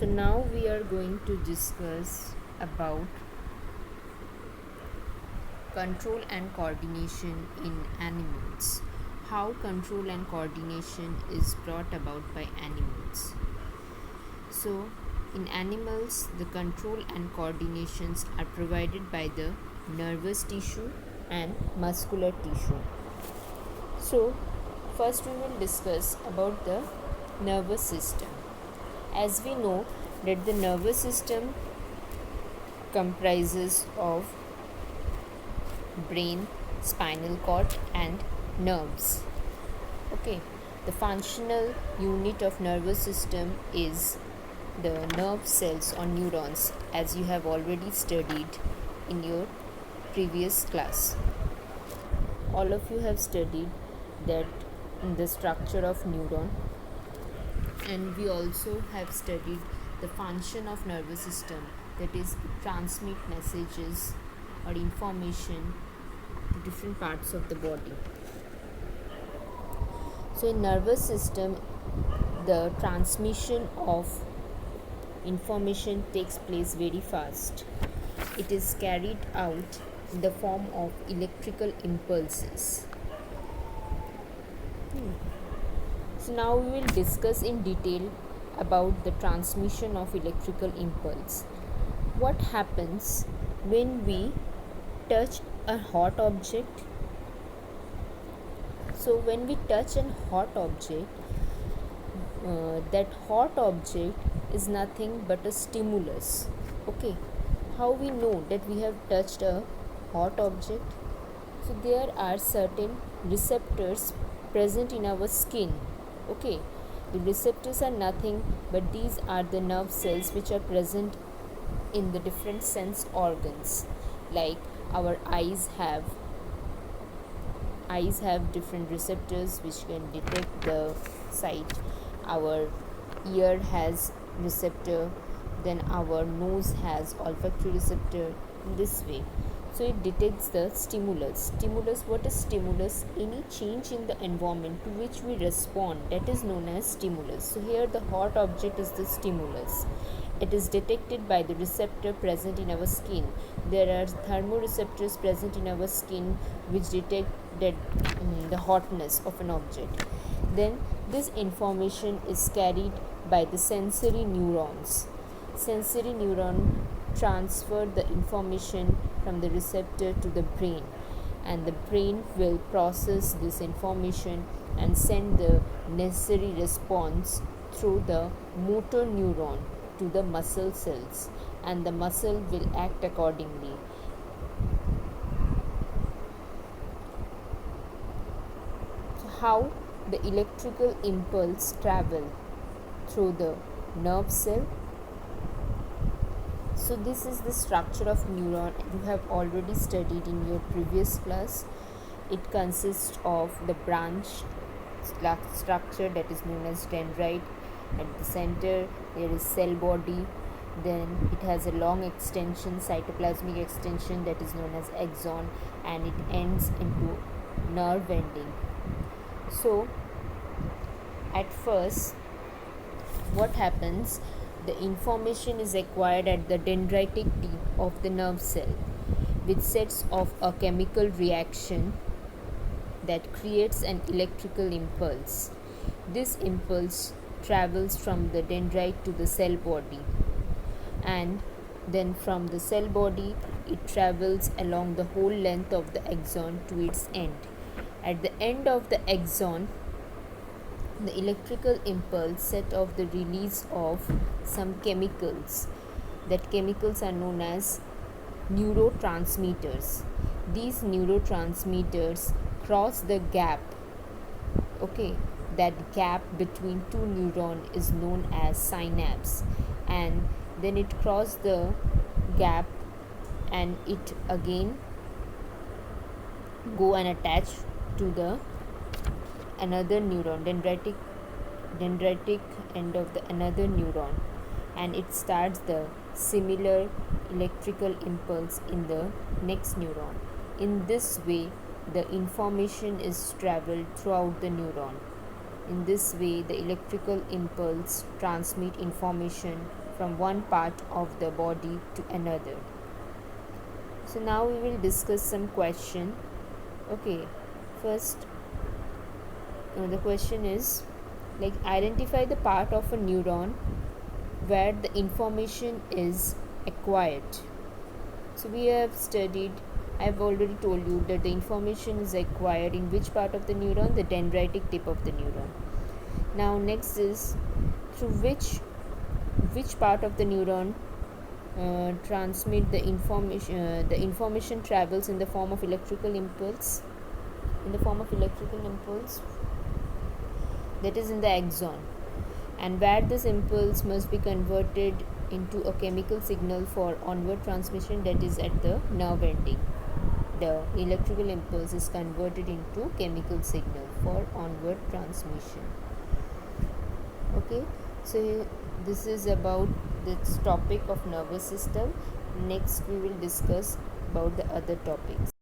So now we are going to discuss about control and coordination in animals. How control and coordination is brought about by animals. So in animals, the control and coordinations are provided by the nervous tissue and muscular tissue. So first we will discuss about the nervous system. As we know that the nervous system comprises of brain, spinal cord and nerves. Okay, the functional unit of nervous system is the nerve cells or neurons, as you have already studied in your previous class. All of you have studied that in the structure of neuron, and we also have studied the function of nervous system, that is transmit messages or information to different parts of the body. So in nervous system, the transmission of information takes place very fast. It is carried out in the form of electrical impulses. So now we will discuss in detail about the transmission of electrical impulse. What happens when we touch a hot object? So when we touch a hot object, that hot object is nothing but a stimulus. Okay, how we know that we have touched a hot object? So there are certain receptors present in our skin. Okay, the receptors are nothing but these are the nerve cells which are present in the different sense organs. Like our eyes have different receptors which can detect the sight. Our ear has receptor, then our nose has olfactory receptor. In this way, so it detects the stimulus. What is stimulus? Any change in the environment to which we respond, that is known as stimulus. So here the hot object is the stimulus. It is detected by the receptor present in our skin. There are thermoreceptors present in our skin which detect that the hotness of an object. Then this information is carried by the sensory neurons. Sensory neuron transfer the information from the receptor to the brain, and the brain will process this information and send the necessary response through the motor neuron to the muscle cells, and the muscle will act accordingly. So how the electrical impulse travel through the nerve cell? So this is the structure of neuron you have already studied in your previous class. It consists of the branch structure that is known as dendrite. At the center there is cell body. Then it has a long extension, cytoplasmic extension, that is known as axon, and it ends into nerve ending. So at first what happens? The information is acquired at the dendritic tip of the nerve cell, which sets off a chemical reaction that creates an electrical impulse. This impulse travels from the dendrite to the cell body, and then from the cell body it travels along the whole length of the axon to its end. At the end of the axon, the electrical impulse set off the release of some chemicals. That chemicals are known as neurotransmitters. These neurotransmitters cross the gap. Okay, that gap between two neurons is known as synapse, and then it crosses the gap and it again go and attach to the another neuron, dendritic end of the another neuron, and it starts the similar electrical impulse in the next neuron. In this way the information is traveled throughout the neuron. In this way the electrical impulse transmit information from one part of the body to another. So now we will discuss some question. Okay, first the question is like identify the part of a neuron where the information is acquired. So we have studied, I've already told you that the information is acquired in which part of the neuron, the dendritic tip of the neuron. Now next is through which part of the neuron transmit the information travels in the form of electrical impulse, that is in the axon, and where this impulse must be converted into a chemical signal for onward transmission, that is at the nerve ending. The electrical impulse is converted into chemical signal for onward transmission. Okay, so this is about this topic of nervous system. Next we will discuss about the other topics.